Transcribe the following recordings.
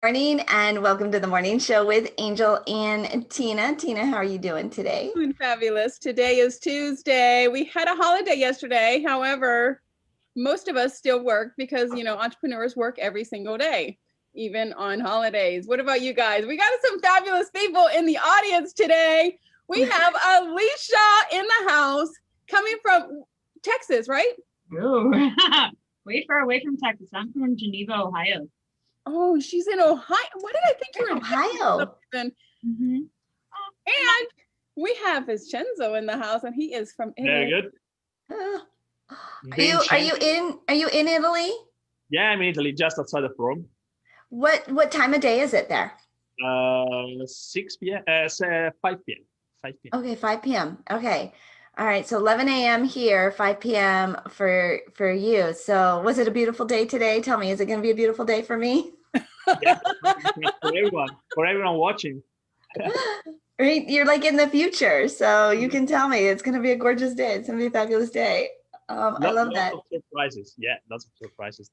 Morning and welcome to the morning show with Angel and Tina. Tina, how are you doing today? Doing fabulous. Today is Tuesday. We had a holiday yesterday. However, most of us still work because, entrepreneurs work every single day, even on holidays. What about you guys? We got some fabulous people in the audience today. We have Aleshia in the house coming from Texas, right? Oh, way far away from Texas. I'm from Geneva, Ohio. Oh, she's in Ohio. What did I think you were in Ohio? Mm-hmm. And we have Vincenzo in the house, and he is from Italy. Very good. Are you in Italy? Yeah, I'm in Italy, just outside of Rome. What time of day is it there? 6 p.m. 5 p.m. 5 p.m. Okay, 5 p.m. Okay. All right. So 11 a.m. here, 5 p.m. for you. So was it a beautiful day today? Tell me, is it going to be a beautiful day for me? Yeah, for everyone watching. Right? You're like in the future, so you can tell me it's going to be a gorgeous day. It's going to be a fabulous day. I love that. Lots of surprises. Yeah, lots of surprises.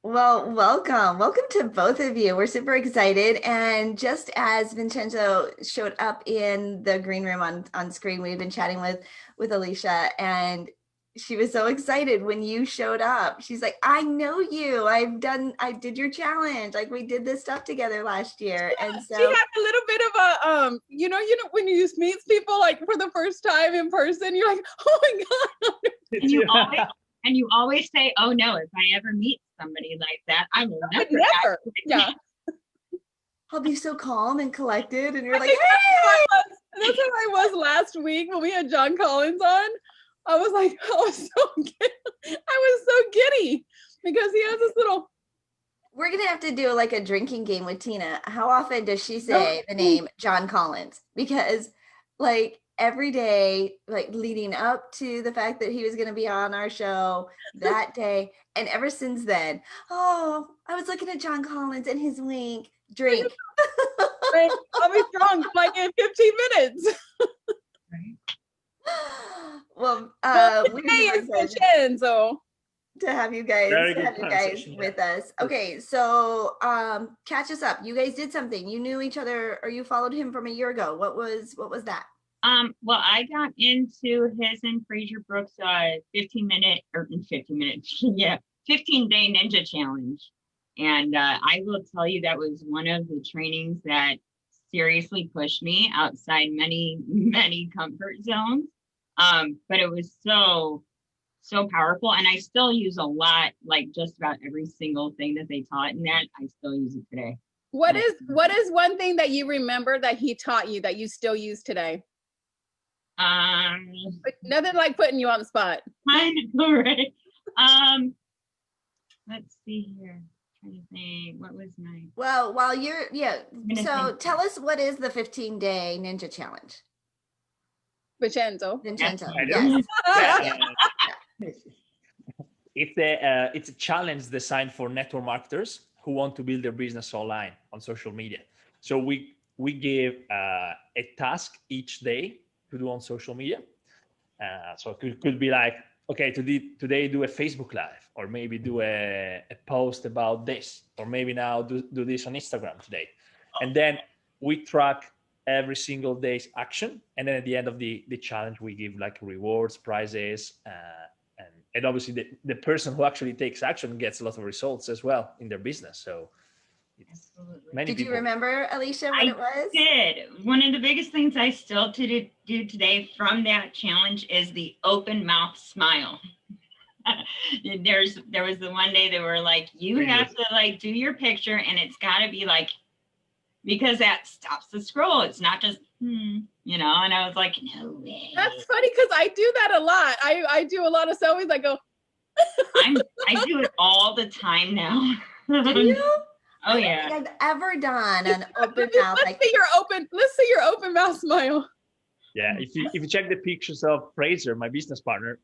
Well, welcome to both of you. We're super excited. And just as Vincenzo showed up in the green room on screen, we've been chatting with Aleshia, and she was so excited when you showed up. She's like, I know you. I did your challenge. Like, we did this stuff together last year. And so she had a little bit of a when you meet people like for the first time in person, you're like, oh my God. And you always say, oh no, if I ever meet somebody like that, I will never. Yeah. I'll be so calm and collected. And you're like, hey! That's how I was last week when we had John Collins on. I was like, I was so giddy because he has this little. We're going to have to do like a drinking game with Tina. How often does she say the name John Collins? Because like every day, like leading up to the fact that he was going to be on our show that day. And ever since then, oh, I was looking at John Collins and his wink, drink. I'll be drunk like in 15 minutes. Well, today is Vincenzo. To have you guys with us. Okay, so catch us up. You guys did something. You knew each other, or you followed him from a year ago. What was that? Well, I got into his and Fraser Brooks 15 day ninja challenge. And I will tell you that was one of the trainings that seriously pushed me outside many comfort zones. But it was so powerful, and I still use a lot, like just about every single thing that they taught in that. I still use it today. What is one thing that you remember that he taught you that you still use today? But nothing like putting you on the spot. I know, right? Let's see here. I'm trying to think, what was my while you're so tell us, what is the 15-day ninja challenge? Vincenzo. Yes. It's a challenge designed for network marketers who want to build their business online on social media. So we give a task each day to do on social media. So it could be like, okay, today do a Facebook Live, or maybe do a post about this, or maybe now do this on Instagram today. And then we track every single day's action, and then at the end of the challenge we give like rewards, prizes, and obviously the person who actually takes action gets a lot of results as well in their business. So did you remember, Aleshia, what it was? I did. One of the biggest things I still do today from that challenge is the open mouth smile. There was the one day they were like, you have to like do your picture, and it's got to be like, because that stops the scroll. It's not just, and I was like, no way. That's funny because I do that a lot. I do a lot of selfies. I go. I do it all the time now. Do you? Oh yeah. I don't think I've ever done an open mouth. Let's see your open mouth smile. Yeah, if you check the pictures of Fraser, my business partner,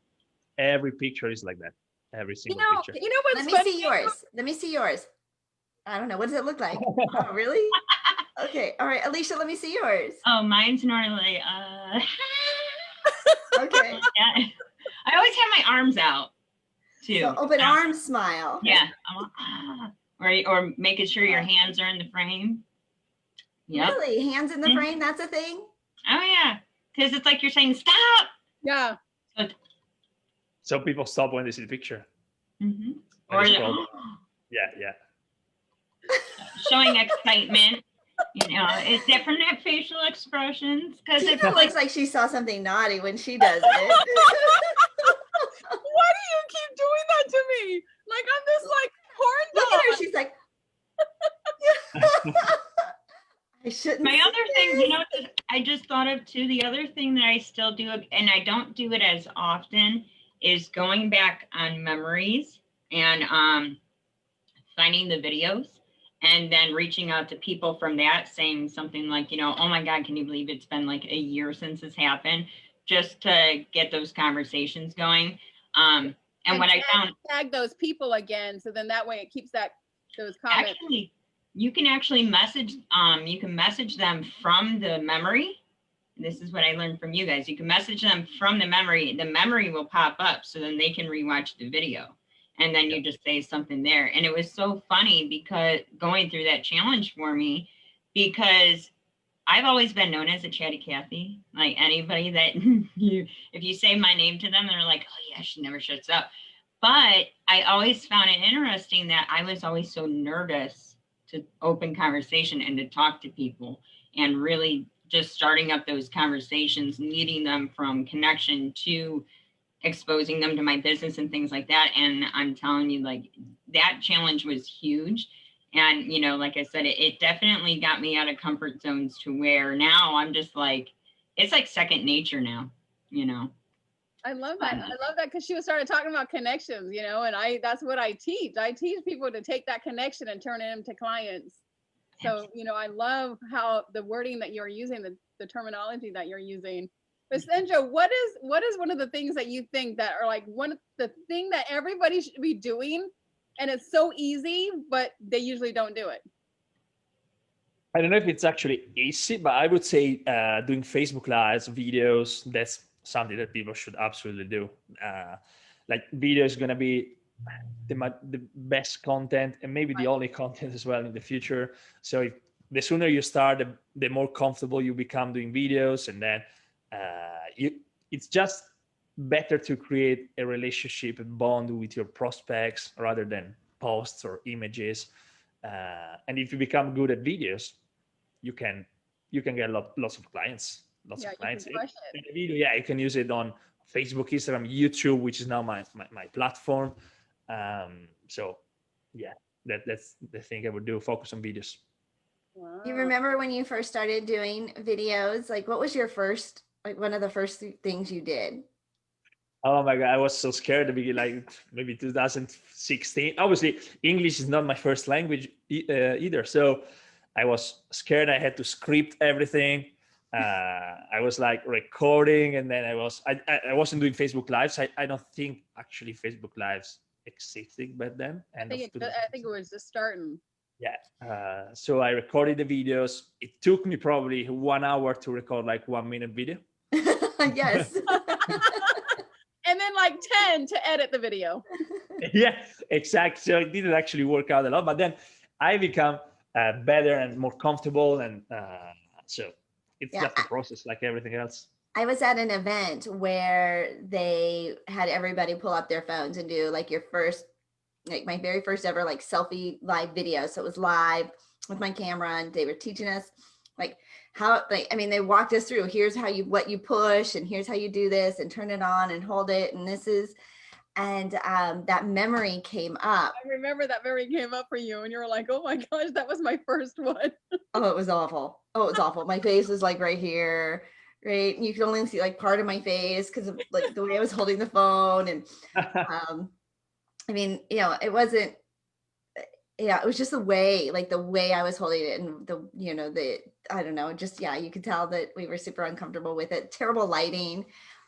every picture is like that. Every single picture. You know what's Let me funny? see yours. Let me see yours. I don't know. What does it look like? Oh, really? Okay. All right, Aleshia, let me see yours. Oh, mine's normally Okay. Yeah. I always have my arms out too. So open arm smile. Yeah. or making sure your hands are in the frame. Yep. Really? Hands in the frame? That's a thing? Oh yeah. Because it's like you're saying, stop. Yeah. So people stop when they see the picture. Mm-hmm. And Or they scroll down. Yeah. showing excitement. You know, it's different facial expressions because Tina it's like, looks like she saw something naughty when she does it. Why do you keep doing that to me? Like I'm this like porn Look doll. at her. She's like, I shouldn't. my say other thing, this. you know, I just thought of too, the other thing that I still do, and I don't do it as often, is going back on memories and finding the videos and then reaching out to people from that, saying something like, you know, oh my God, can you believe it's been like a year since this happened? Just to get those conversations going. And what I found, tag those people again, so then that way it keeps those comments. actually, you can actually message them from the memory. This is what I learned from you guys. You can message them from the memory. The memory will pop up, so then they can rewatch the video. And then you just say something there. And it was so funny because going through that challenge for me, because I've always been known as a chatty Cathy. Like anybody that if you say my name to them, they're like, oh yeah, she never shuts up. But I always found it interesting that I was always so nervous to open conversation and to talk to people, and really just starting up those conversations, leading them from connection to exposing them to my business and things like that. And I'm telling you, like, that challenge was huge. And, you know, like I said, it definitely got me out of comfort zones to where now I'm just like, it's like second nature now, you know. I love that. I love that because she was started talking about connections, you know, and that's what I teach. I teach people to take that connection and turn it into clients. So, you know, I love how the wording that you're using, the terminology that you're using. Vincenzo, what is one of the things that you think that are like the thing that everybody should be doing, and it's so easy, but they usually don't do it? I don't know if it's actually easy, but I would say doing Facebook Lives, videos, that's something that people should absolutely do. Like video is going to be the best content, and maybe the only content as well in the future. So the sooner you start, the more comfortable you become doing videos, and then it's just better to create a relationship and bond with your prospects rather than posts or images. And if you become good at videos, you can get lots of clients. Lots of clients. Video, you can use it on Facebook, Instagram, YouTube, which is now my platform. So yeah, that's the thing I would do. Focus on videos. Wow. You remember when you first started doing videos? Like, what was your first, like one of the first things you did? Oh my God, I was so scared to be like maybe 2016. Obviously, English is not my first language either. So I was scared. I had to script everything. I was like recording, and then I wasn't doing Facebook Lives. I don't think actually Facebook Lives existed back then. I think it was just starting. Yeah. So I recorded the videos. It took me probably 1 hour to record like 1 minute video. Yes. And then like 10 to edit the video. Yeah, exactly. So it didn't actually work out a lot, but then I become better and more comfortable, and so it's just a process like everything else. I was at an event where they had everybody pull up their phones and do like my very first ever like selfie live video. So it was live with my camera, and they were teaching us like how, like, I mean, they walked us through, here's what you push, and here's how you do this, and turn it on and hold it. And that memory came up. I remember that memory came up for you, and you were like, oh my gosh, that was my first one. Oh, it was awful. My face was like right here, right? You could only see like part of my face because of like the way I was holding the phone. And I mean, you know, it wasn't, it was just the way I was holding it, and I don't know, just, you could tell that we were super uncomfortable with it. Terrible lighting.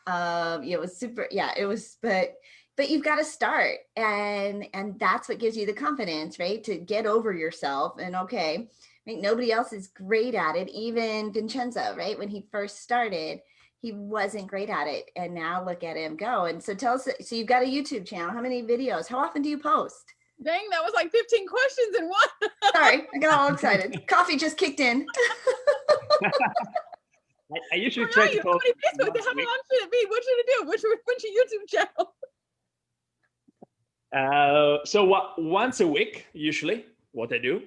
It was super, it was, but you've got to start, and that's what gives you the confidence, right? To get over yourself. And okay, I mean, nobody else is great at it. Even Vincenzo, right? When he first started, he wasn't great at it. And now look at him go. And so tell us, so you've got a YouTube channel. How many videos? How often do you post? Dang, that was like 15 questions in one. Sorry, I got all excited. Coffee just kicked in. I usually Where try are to you? How post many Facebook? once How a week. long should it be? What should it do? What's your YouTube channel? So once a week, usually, what I do,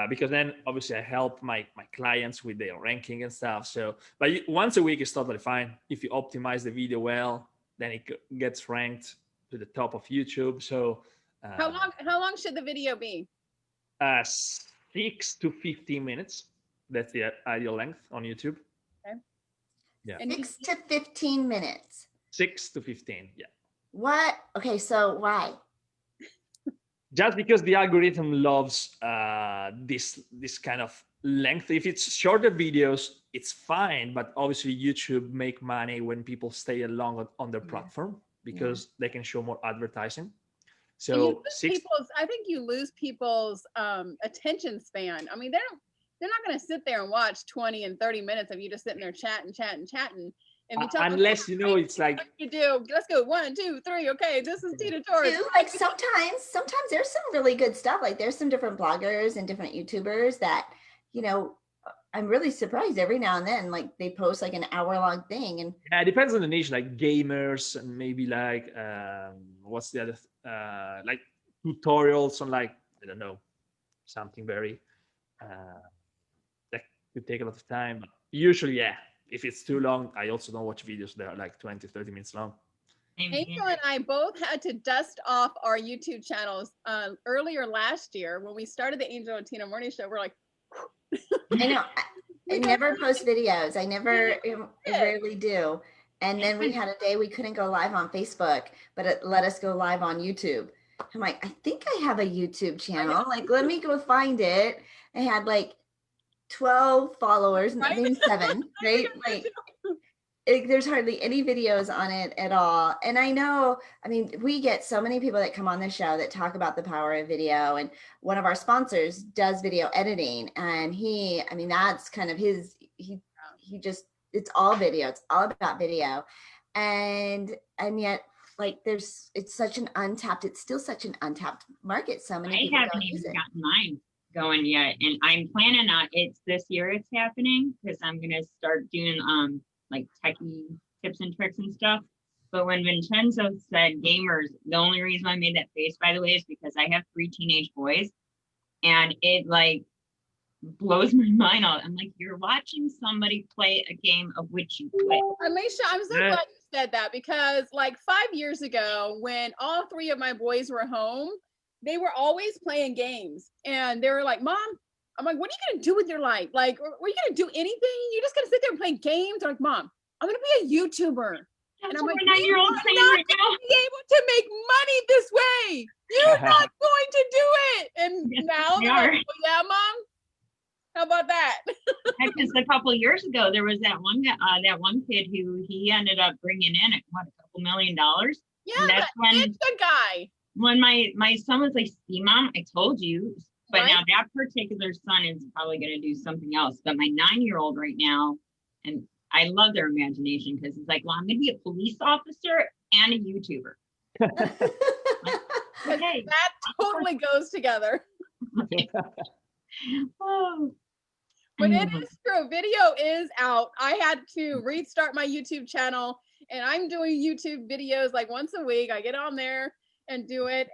because then obviously I help my clients with their ranking and stuff. So, but once a week is totally fine. If you optimize the video well, then it gets ranked to the top of YouTube. So, How long should the video be? 6 to 15 minutes. That's the ideal length on YouTube. Okay. Yeah. And 6 to 15 minutes. 6 to 15. Yeah. What? Okay, so why? Just because the algorithm loves this kind of length. If it's shorter videos, it's fine, but obviously YouTube make money when people stay along on their platform because they can show more advertising. So I think you lose people's attention span. I mean, they're not going to sit there and watch 20 and 30 minutes of you just sitting there chatting. And unless you know it's like you do. Let's go 1, 2, 3. Okay, this is Tina Torres. Like sometimes there's some really good stuff. Like there's some different bloggers and different YouTubers that, you know, I'm really surprised every now and then, like they post like an hour-long thing. And yeah, it depends on the niche, like gamers and maybe like what's the other like tutorials on like, I don't know, something very that could take a lot of time. But usually, yeah, if it's too long, I also don't watch videos that are like 20, 30 minutes long. Angel and I both had to dust off our YouTube channels earlier last year when we started the Angel and Tina Morning Show. We're like, I know I never post videos. I rarely do. And then we had a day we couldn't go live on Facebook, but it let us go live on YouTube. I'm like, I think I have a YouTube channel. Like, let me go find it. I had like 12 followers, I think 7, right? Like, there's hardly any videos on it at all. And I know, I mean, we get so many people that come on the show that talk about the power of video. And one of our sponsors does video editing. And that's kind of he just, it's all video. It's all about video. And yet, like, it's still such an untapped market. So many people haven't even gotten mine going yet. And I'm planning on, it's this year it's happening because I'm going to start doing, like techie tips and tricks and stuff. But when Vincenzo said gamers, the only reason I made that face, by the way, is because I have 3 teenage boys and it like blows my mind out. I'm like, you're watching somebody play a game of which you play. Aleshia, I'm so glad you said that because like 5 years ago, when all 3 of my boys were home, they were always playing games and they were like, Mom, I'm like, what are you going to do with your life? Like, are you going to do anything? You're just going to sit there and play games? They're like, Mom, I'm going to be a YouTuber. That's and I'm like, what 9-year-old saying right now. Be able to make money this way. You're not going to do it. And now they're like, oh, yeah, Mom. How about that? Because a couple of years ago, there was that one guy, that one kid who he ended up bringing in at what, $2 million. Yeah, that's it's the guy. When my son was like, "See, Mom, I told you." But Right? now that particular son is probably going to do something else. But my 9-year-old right now, and I love their imagination because it's like, well, I'm going to be a police officer and a YouTuber. Okay. That totally goes together. Oh. But it is true. Video is out. I had to restart my YouTube channel and I'm doing YouTube videos like once a week. I get on there and do it.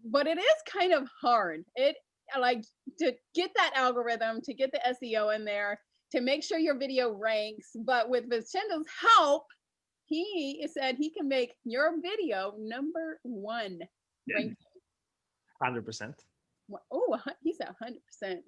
But it is kind of hard. It like to get that algorithm, to get the SEO in there, to make sure your video ranks. But with Vincenzo's help, he said he can make your video number 1 ranking. 100%. Oh, he said 100%.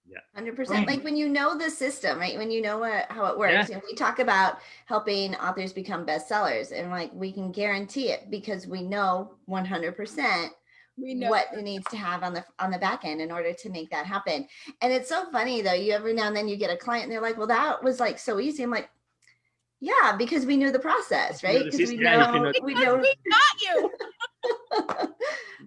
Yeah, 100%. Like when you know the system, right? When you know how it works. Yeah. We talk about helping authors become bestsellers, and like we can guarantee it because we know 100% what it needs to have on the back end in order to make that happen. And it's so funny though. You every now and then you get a client and they're like, "Well, that was like so easy." I'm like, "Yeah, because we knew the process, right? Because we know we got you."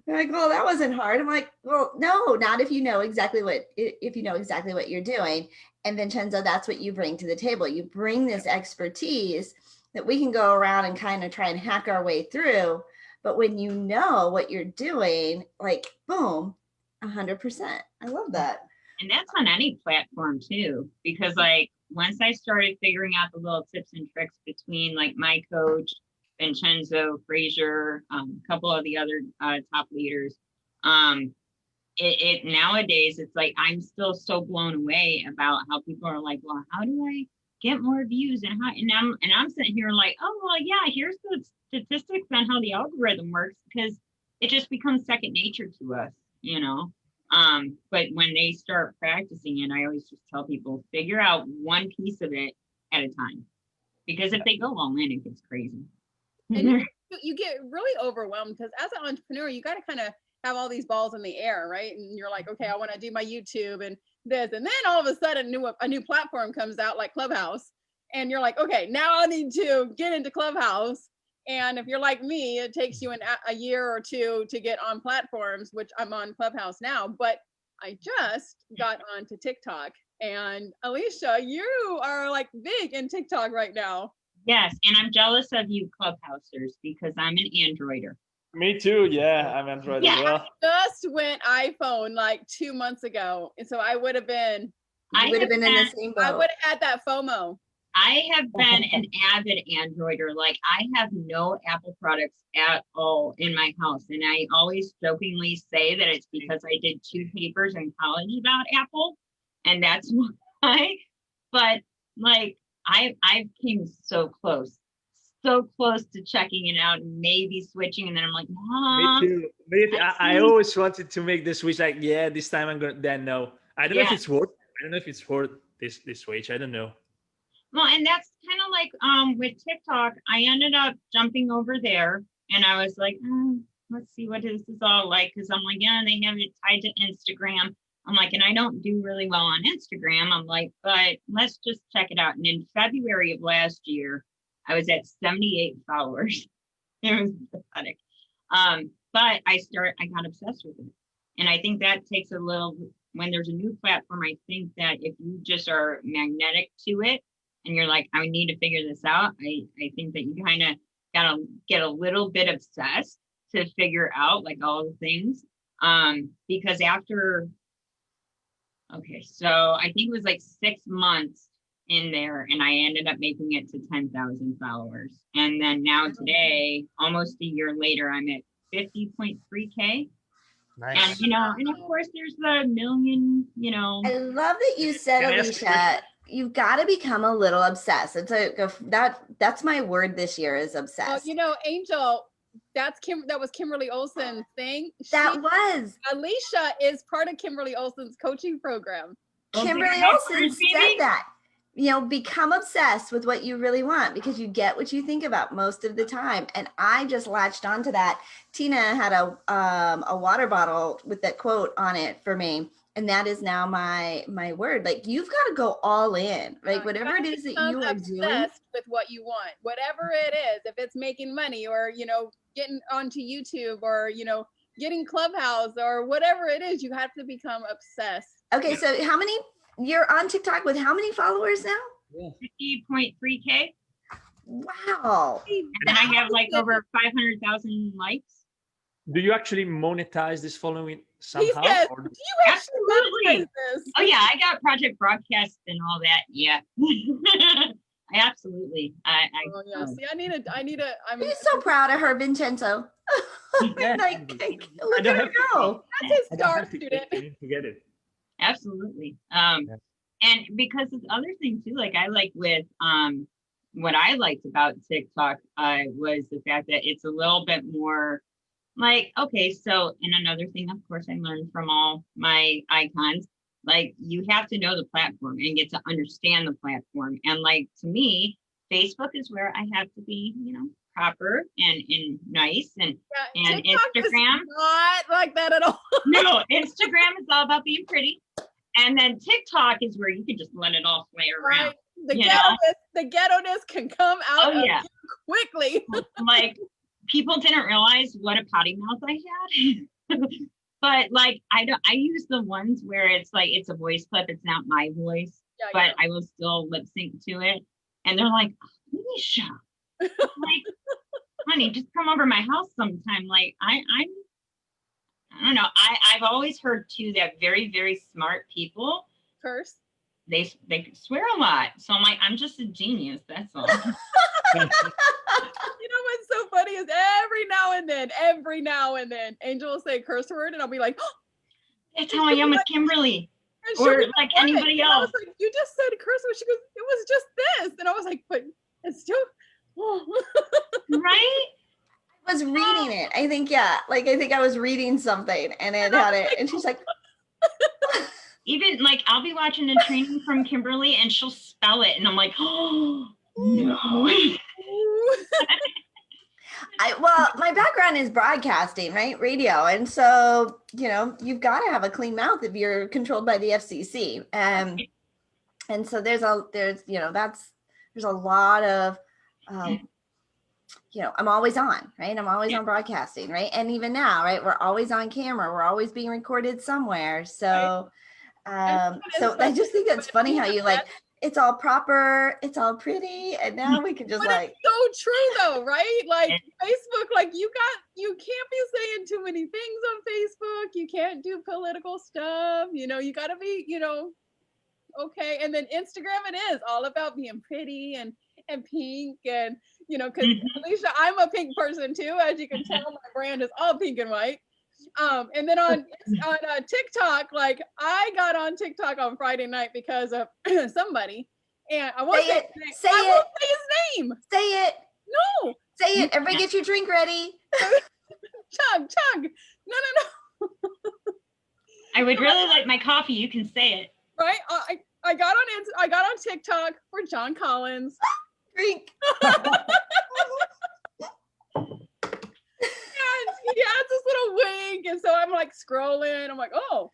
They're like, well, that wasn't hard. I'm like, well, no, not if you know exactly what you're doing. And Vincenzo, that's what you bring to the table. You bring this expertise that we can go around and kind of try and hack our way through. But when you know what you're doing, like boom, 100%. I love that. And that's on any platform too, because like once I started figuring out the little tips and tricks between like my coach, Vincenzo, Frazier, a couple of the other top leaders, it nowadays it's like I'm still so blown away about how people are like, well, how do I get more views and I'm sitting here like, oh well, yeah, here's the statistics on how the algorithm works, because it just becomes second nature to us, you know. But when they start practicing it, I always just tell people, figure out one piece of it at a time, because if they go all in, it gets crazy. And you get really overwhelmed, because as an entrepreneur, you got to kind of have all these balls in the air, right? And you're like, okay, I want to do my YouTube and this, and then all of a sudden a new platform comes out like Clubhouse, and you're like, okay, now I need to get into Clubhouse. And if you're like me, it takes you a year or two to get on platforms, which I'm on Clubhouse now, but I just got onto TikTok. And Aleshia, you are like big in TikTok right now. Yes, and I'm jealous of you Clubhousers, because I'm an Androider. Me too. Yeah, I'm Android as well. I just went iPhone like 2 months ago, and so I would have been. You would have been in the same boat. I would have had that FOMO. I have been an avid Androider. Like I have no Apple products at all in my house. And I always jokingly say that it's because I did 2 papers in college about Apple. And that's why. But like I came so close to checking it out and maybe switching. And then I'm like, Mom. Me too. I always wanted to make the switch. Like, yeah, this time I'm going to, then no. I don't know if it's worth, this switch. I don't know. Well, and that's kind of like with TikTok, I ended up jumping over there, and I was like, let's see what this is all like, because I'm like, yeah, they have it tied to Instagram. I'm like, and I don't do really well on Instagram. I'm like, but let's just check it out. And in February of last year, I was at 78 followers. It was pathetic. But I got obsessed with it. And I think that takes a little, when there's a new platform, I think that if you just are magnetic to it, and you're like, I need to figure this out, I think that you kind of gotta get a little bit obsessed to figure out like all the things. Because after, so I think it was like 6 months in there, and I ended up making it to 10,000 followers. And then now today, almost a year later, I'm at 50.3K. Nice. And and of course there's the million, I love that you said, Aleshia, you've got to become a little obsessed. It's that's my word this year, is obsessed. Well, Angel, that was Kimberly Olsen's thing. Aleshia is part of Kimberly Olsen's coaching program. Kimberly Olsen said that. Become obsessed with what you really want, because you get what you think about most of the time. And I just latched onto that. Tina had a water bottle with that quote on it for me. And that is now my word. Like, you've got to go all in, like whatever it is that you are doing with what you want, whatever it is, if it's making money or, getting onto YouTube or, getting Clubhouse or whatever it is, you have to become obsessed. Okay. So you're on TikTok with how many followers now? 50.3K. Wow. And then I have like over 500,000 likes. Do you actually monetize this following somehow? Do you actually monetize this? Oh yeah, I got Project Broadcast and all that. Yeah. Absolutely. See, I need a. I'm so proud of her, Vincenzo. Look at her go. That's a star student. To get it. Absolutely. And because this other thing too, like I like with what I liked about TikTok was the fact that it's a little bit more like, okay, so, and another thing, of course, I learned from all my icons, like you have to know the platform and get to understand the platform. And like, to me, Facebook is where I have to be, proper and nice, and Instagram is not like that at all. No, Instagram is all about being pretty, and then TikTok is where you can just let it all play around. Right. The ghetto-ness can come out of you quickly. Like, people didn't realize what a potty mouth I had. But like, I use the ones where it's like, it's a voice clip, it's not my voice, but I will still lip sync to it. And they're like, Aleshia, like, honey, just come over my house sometime. Like I don't know. I've always heard too that very, very smart people Curse. they swear a lot. So I'm like, I'm just a genius. That's all. You know what's so funny is every now and then, Angel will say a curse word, and I'll be like, oh, That's how I am with Kimberly. and she'll Or be like "What?" anybody And I was else. like, you just said a curse word. She goes, it was just this, and I was like, but it's still. Right? I was reading it. I think, yeah, like I think I was reading something and it had it, and she's like, Even like I'll be watching a training from Kimberly and she'll spell it and I'm like, oh no. well, my background is broadcasting, right? Radio. And so, you've got to have a clean mouth if you're controlled by the FCC. And so there's a lot of, I'm always on, right? I'm always on broadcasting, right? And even now, right? We're always on camera. We're always being recorded somewhere. So, so I just think it's funny how you like, it's all proper, it's all pretty, and now we can just But like. it's so true though, right? Like Facebook, like you can't be saying too many things on Facebook. You can't do political stuff. You got to be, okay. And then Instagram, it is all about being pretty and pink and, because Aleshia, I'm a pink person too. As you can tell, my brand is all pink and white. And then on TikTok, like I got on TikTok on Friday night because of somebody, and I won't say his name. Say it. No. Say it. Everybody get your drink ready. Chug. No. I would really like my coffee. You can say it. Right. I got on TikTok for John Collins. Drink. He has this little wink, and so I'm like scrolling. I'm like, oh,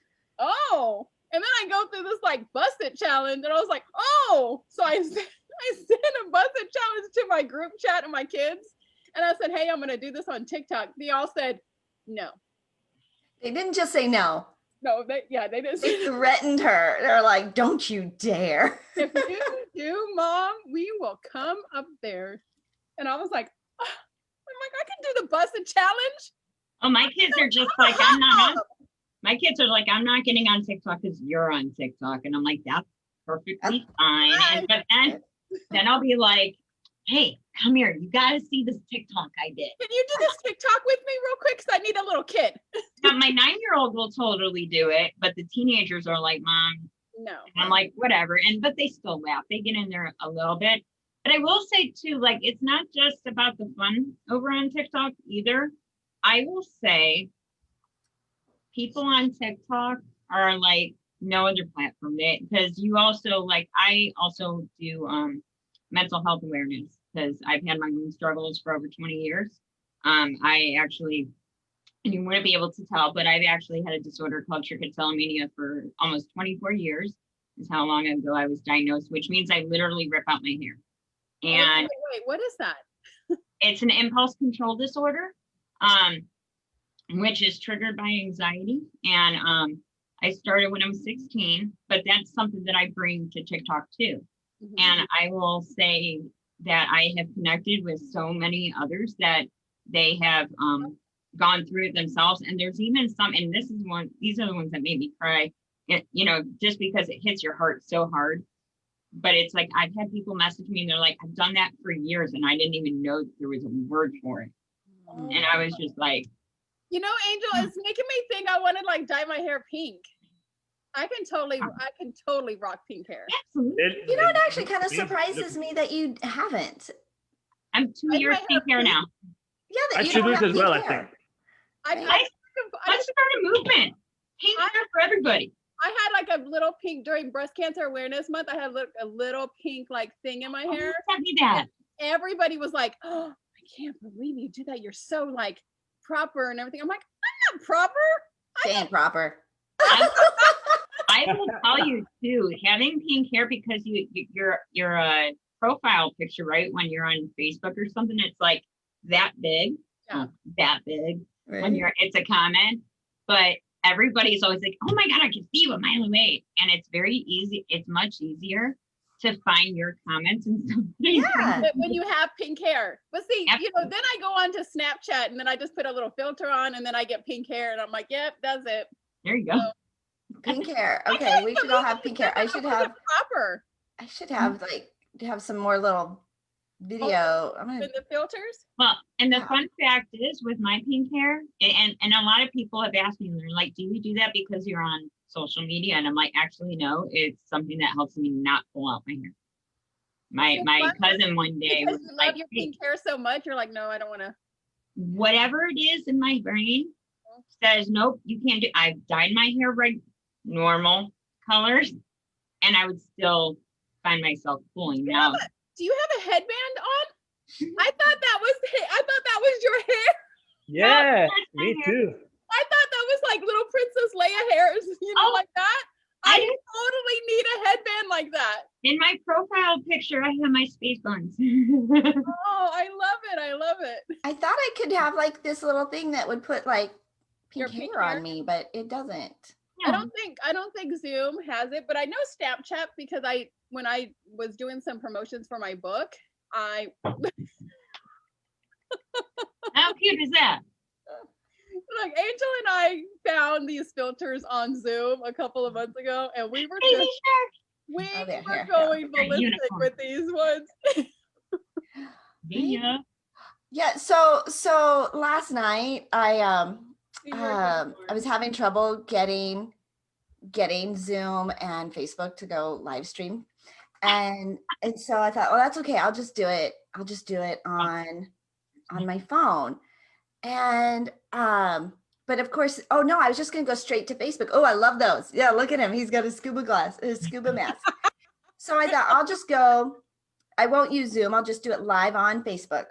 and then I go through this like busted challenge, and I was like, oh, so I sent a busted challenge to my group chat and my kids, and I said, hey, I'm gonna do this on TikTok. They all said no. They didn't just say no. No, they didn't. They threatened her. They're like, don't you dare. If you do, Mom, we will come up there. And I was like, oh. I'm like, I can do the busted challenge. Oh, my kids are just like, I'm not on. My kids are like, I'm not getting on TikTok because you're on TikTok. And I'm like, that's perfectly fine. And but then I'll be like, hey, come here. You got to see this TikTok I did. Can you do this TikTok with me real quick? Because I need a little kid. Now, my 9-year-old will totally do it. But the teenagers are like, Mom. No. And I'm like, whatever. But they still laugh. They get in there a little bit. But I will say too, like, it's not just about the fun over on TikTok either. I will say people on TikTok are like no other platform, because you also like, I also do mental health awareness because I've had my own struggles for over 20 years. I actually, and you wouldn't be able to tell, but I've actually had a disorder called trichotillomania for almost 24 years. Is how long ago I was diagnosed, which means I literally rip out my hair. And wait, what is that? It's an impulse control disorder, which is triggered by anxiety. And I started when I was 16, but that's something that I bring to TikTok too. Mm-hmm. And I will say that I have connected with so many others that they have gone through it themselves. And there's even some, and these are the ones that made me cry, just because it hits your heart so hard. But it's like, I've had people message me and they're like, I've done that for years and I didn't even know there was a word for it. Oh. And I was just like, Angel, it's making me think I want to like dye my hair pink. I can totally rock pink hair. Absolutely. It actually kind of surprises me that you haven't. I'm 2 years pink hair now. Yeah, that I you should don't do have it as pink well, hair. I think. Let's start a movement. Pink hair for everybody. I had like a little pink during Breast Cancer Awareness Month. I had a little pink like thing in my hair. Send me that. Everybody was like, oh, I can't believe you did that. You're so like proper and everything. I'm like, I'm not proper. She ain't proper. I will tell you too, having pink hair, because your profile picture, right, when you're on Facebook or something, it's like that big, that big. Right. When it's a comment, but everybody's always like, oh my God, I can see what Miley made. And it's very easy. It's much easier to find your comments and stuff. Yeah. When you have pink hair. But see, Absolutely. then I go on to Snapchat and then I just put a little filter on and then I get pink hair and I'm like, yep, that's it. There you go. Pink hair. I Okay, can't we should all believe have you pink said hair. I that should wasn't have proper. some more little video. I'm In gonna the filters. Well, and the Yeah. fun fact is with my pink hair, and a lot of people have asked me, they're like, do you do that because you're on social media? And I'm like, actually, no, it's something that helps me not pull out my hair. My cousin one day Because was you like, love your pink hair so much, you're like, no, I don't want to. whatever it is in my brain says, nope, you can't do. I've dyed my hair normal colors, and I would still find myself pulling out. Do you have a headband on? I thought that was your hair. Yeah, that's my me hair. too. I thought that was like little Princess Leia hairs, Oh, like that. I I do. totally need a headband like that. In my profile picture, I have my space buns. Oh, I love it. I love it. I thought I could have like this little thing that would put like Your pink pink hair hair? on me, but it doesn't. I don't think Zoom has it, but I know Snapchat because when I was doing some promotions for my book, How cute is that? like Angel and I found these filters on Zoom a couple of months ago, and we were Baby Oh, they're here, yeah. going They're ballistic unicorn. with these ones. Yeah. Yeah, so last night I was having trouble getting Zoom and Facebook to go live stream. And so I thought, well, that's okay. I'll just do it on my phone. And but of course, oh no, I was just gonna go straight to Facebook. Oh, I love those. Yeah, look at him. He's got a scuba mask. So I thought I won't use Zoom. I'll just do it live on Facebook.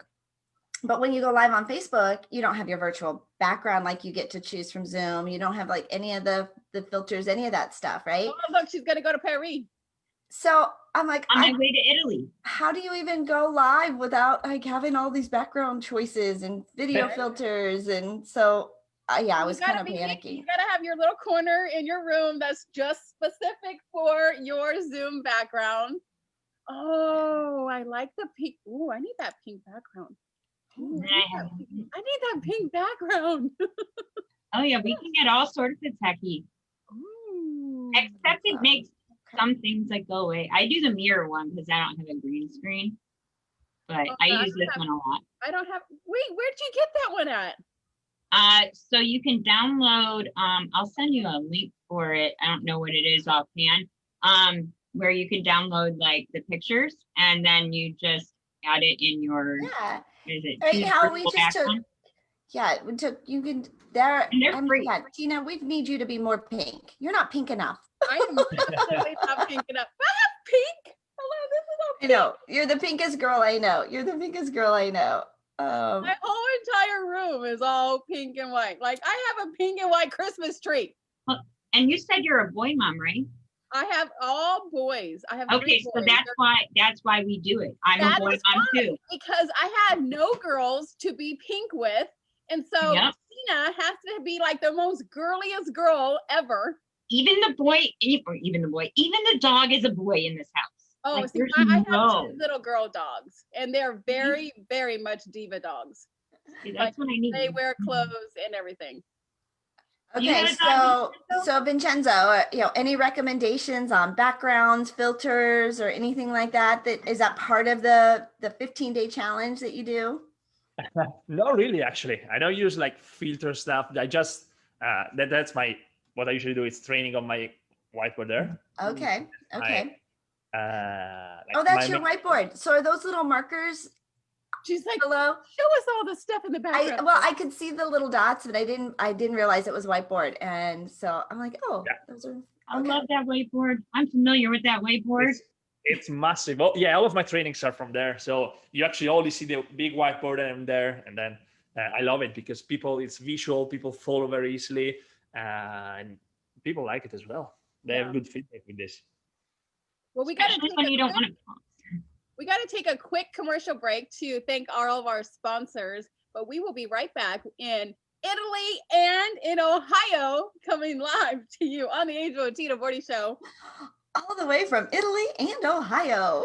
But when you go live on Facebook, you don't have your virtual background like you get to choose from Zoom. You don't have like any of the filters, any of that stuff, right? Oh, look, she's gonna go to Paris. So I'm like, On my way to Italy. how do you even go live without like having all these background choices and video Right. filters? And so, yeah, I was kind of You panicking. gotta have your little corner in your room that's just specific for your Zoom background. Oh, I like the pink. Ooh, I need that pink background. Ooh, I need that pink background. Oh yeah, we can get all sorts of techie. Ooh. Except it makes some things like go away. I do the mirror one because I don't have a green screen. But Oh, I I use this have- one a lot. I don't have. Wait, where'd you get that one at? So you can download, I'll send you a link for it. I don't know what it is offhand. Where you can download like the pictures and then you just add it in your, Yeah. is it Right, choose how we virtual just took, background? yeah, we took, you can, there, And they're free. yeah, Tina, we need you to be more pink. You're not pink enough. I am definitely not pink enough. I have pink. Hello, this is all I pink. know, you're the pinkest girl I know. You're the pinkest girl I know. My whole entire room is all pink and white. Like I have a pink and white Christmas tree. And you said you're a boy mom, right? I have all boys. I have Okay, three so boys. that's why we do it. I'm a That boy is mom why, too. because I had no girls to be pink with, and so Yep. Tina has to be like the most girliest girl ever. Even the dog is a boy in this house. Oh, Like, see, there's I have no- two little girl dogs, and they're very, very much diva dogs. See, that's what I need. They wear clothes and everything. You Okay, have a dog, so Vincenzo, any recommendations on backgrounds, filters, or anything like that? Is that part of the 15-day challenge that you do? Not really, actually. I don't use like filter stuff. I just that's what I usually do is training on my whiteboard there. Okay, okay. Like Oh, that's your whiteboard. So are those little markers She's like, below? show us all the stuff in the background. I could see the little dots, but I didn't realize it was whiteboard, and so I'm like, oh, Yeah. those are. I Okay. love that whiteboard. I'm familiar with that whiteboard. It's massive. Oh, yeah, all of my trainings are from there. So you actually only see the big whiteboard and there, and then I love it because it's visual. People follow very easily, and people like it as well. They have good feedback with this. Well, we got Especially when you don't want to. to take a quick commercial break to thank all of our sponsors, but we will be right back in Italy and in Ohio, coming live to you on the Angel and Tina Bordy Show. All the way from Italy and Ohio.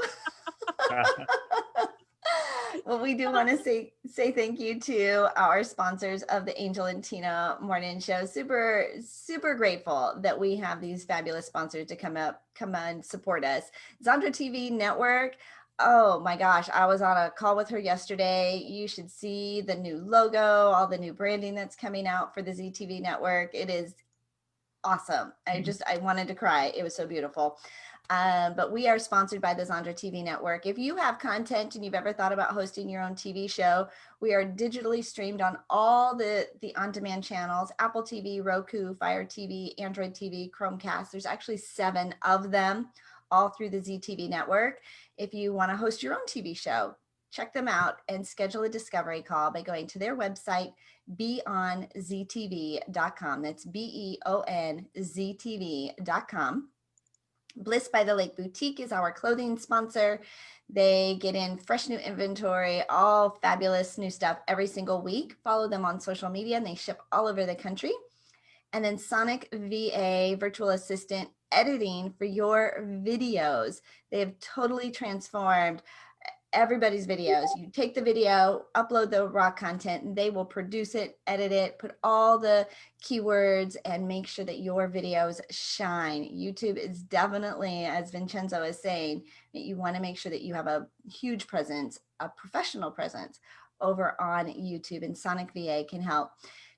Well, we do want to say thank you to our sponsors of the Angel and Tina Morning Show. Super grateful that we have these fabulous sponsors to come and support us. Zandra TV Network. Oh my gosh, I was on a call with her yesterday. You should see the new logo, all the new branding that's coming out for the ZTV network. It is awesome. I wanted to cry. It was so beautiful. But we are sponsored by the Zandra TV network. If you have content and you've ever thought about hosting your own TV show, we are digitally streamed on all the on-demand channels: Apple TV, Roku, Fire TV, Android TV, Chromecast. There's actually 7 of them, all through the ZTV network. If you want to host your own TV show, check them out and schedule a discovery call by going to their website, beonztv.com. That's beonztv.com. Bliss by the Lake Boutique is our clothing sponsor. They get in fresh new inventory, all fabulous new stuff every single week. Follow them on social media and they ship all over the country. And then Sonic VA, virtual assistant editing for your videos. They have totally transformed everybody's videos. You take the video, upload the raw content, and they will produce it, edit it, put all the keywords, and make sure that your videos shine. YouTube is definitely, as Vincenzo is saying, that you want to make sure that you have a huge presence, a professional presence over on YouTube, and Sonic VA can help.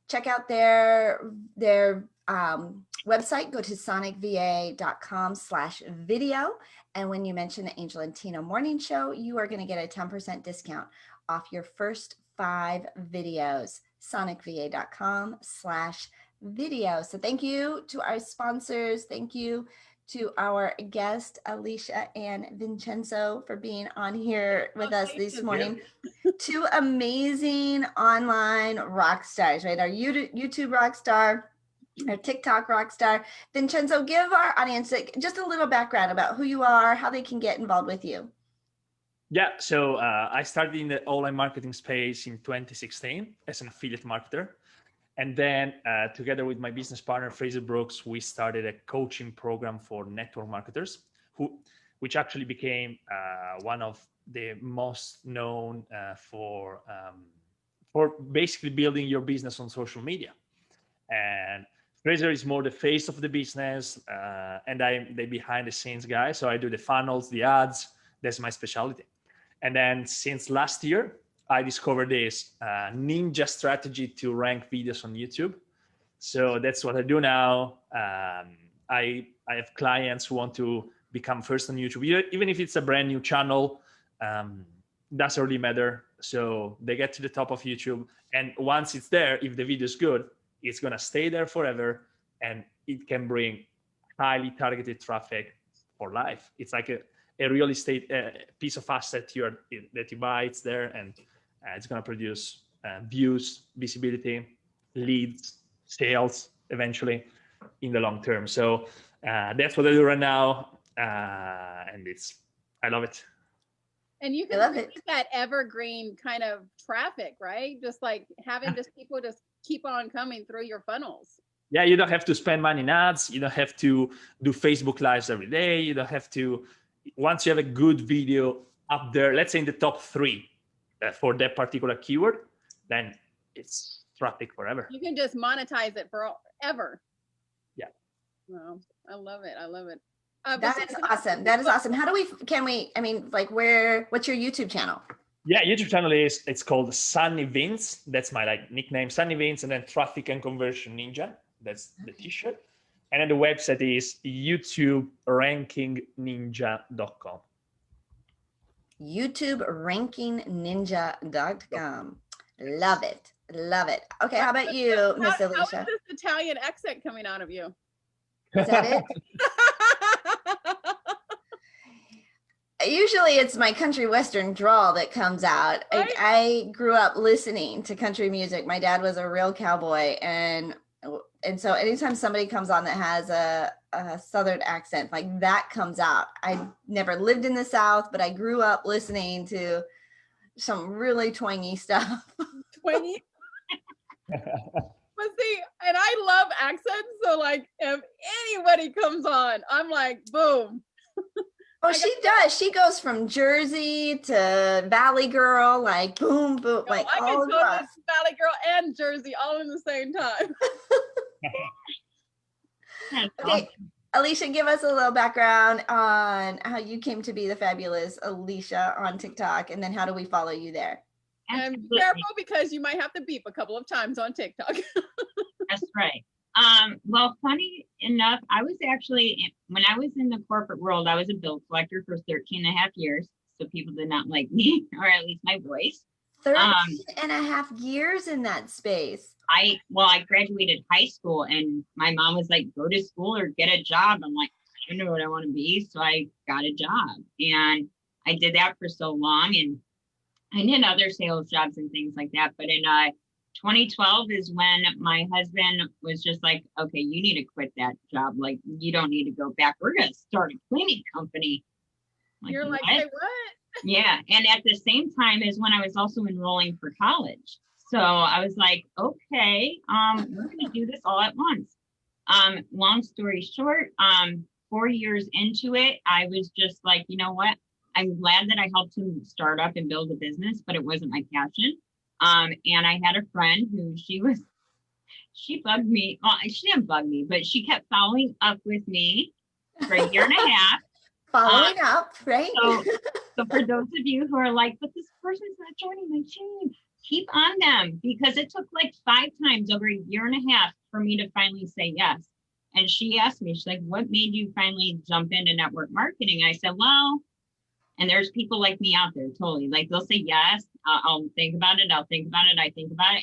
Check out their website. Go to sonicva.com/video. And when you mention the Angel and Tina Morning Show, you are going to get a 10% discount off your first 5 videos. sonicva.com/video. So thank you to our sponsors. Thank you to our guest, Aleshia and Vincenzo, for being on here with us this morning. 2 amazing online rock stars, right? Our YouTube rock star, our TikTok rock star. Vincenzo, give our audience just a little background about who you are, how they can get involved with you. Yeah, so I started in the online marketing space in 2016 as an affiliate marketer. And then together with my business partner, Fraser Brooks, we started a coaching program for network marketers, which actually became one of the most known for basically building your business on social media. And Fraser is more the face of the business, and I'm the behind the scenes guy. So I do the funnels, the ads. That's my specialty. And then since last year, I discovered this ninja strategy to rank videos on YouTube. So that's what I do now. I have clients who want to become first on YouTube, even if it's a brand new channel. Doesn't really matter. So they get to the top of YouTube, and once it's there, if the video is good, it's gonna stay there forever, and it can bring highly targeted traffic for life. It's like a real estate piece of asset that you buy. It's there, and it's going to produce views, visibility, leads, sales eventually in the long term. So that's what I do right now, and I love it. And you can get that evergreen kind of traffic, right? Just like having just people just keep on coming through your funnels. Yeah, you don't have to spend money in ads. You don't have to do Facebook Lives every day. You don't have to. Once you have a good video up there, let's say in the top 3 for that particular keyword, then it's traffic forever. You can just monetize it forever. Yeah. Wow, I love it. I love it. That is awesome. That is awesome. What's your YouTube channel? Yeah, YouTube channel it's called Sunny Vince. That's my nickname, Sunny Vince, and then Traffic and Conversion Ninja. That's the t-shirt. And then the website is YouTubeRankingNinja.com. YouTubeRankingNinja.com. Love it. Love it. Okay, how about you, Miss Aleshia? How is this Italian accent coming out of you? Is that it? Usually it's my country western drawl that comes out. Right? I grew up listening to country music. My dad was a real cowboy, and so anytime somebody comes on that has a southern accent, like that comes out. I never lived in the South, but I grew up listening to some really twangy stuff. Twangy? But see, and I love accents, so like if anybody comes on, I'm like, boom. Oh, she does. She goes from Jersey to Valley Girl, like boom, boom, No, like I can all totally across. do Valley Girl and Jersey all in the same time. That's Okay, awesome. Aleshia, give us a little background on how you came to be the fabulous Aleshia on TikTok, and then how do we follow you there? And be Absolutely. careful because you might have to beep a couple of times on TikTok. That's right. Well, funny enough, I was actually, when I was in the corporate world, I was a bill collector for 13 and a half years. So people did not like me, or at least my voice. 13 and a half years in that space. I graduated high school and my mom was like, go to school or get a job. I'm like, I don't know what I want to be. So I got a job and I did that for so long. And I did other sales jobs and things like that. But in 2012 is when my husband was just like, okay, you need to quit that job. Like, you don't need to go back. We're going to start a cleaning company. You're like, what? hey, what? Yeah. And at the same time is when I was also enrolling for college. So I was like, okay, we're going to do this all at once. Long story short, 4 years into it, I was just like, you know what? I'm glad that I helped him start up and build a business, but it wasn't my passion. And I had a friend who she bugged me. Well, she didn't bug me, but she kept following up with me for a year and a half. Following up, right? So for those of you who are like, but this person's not joining my team, keep on them, because it took like 5 times over a year and a half for me to finally say yes. And she asked me, she's like, what made you finally jump into network marketing? I said, well, and there's people like me out there, totally. Like they'll say yes, I'll think about it, I think about it,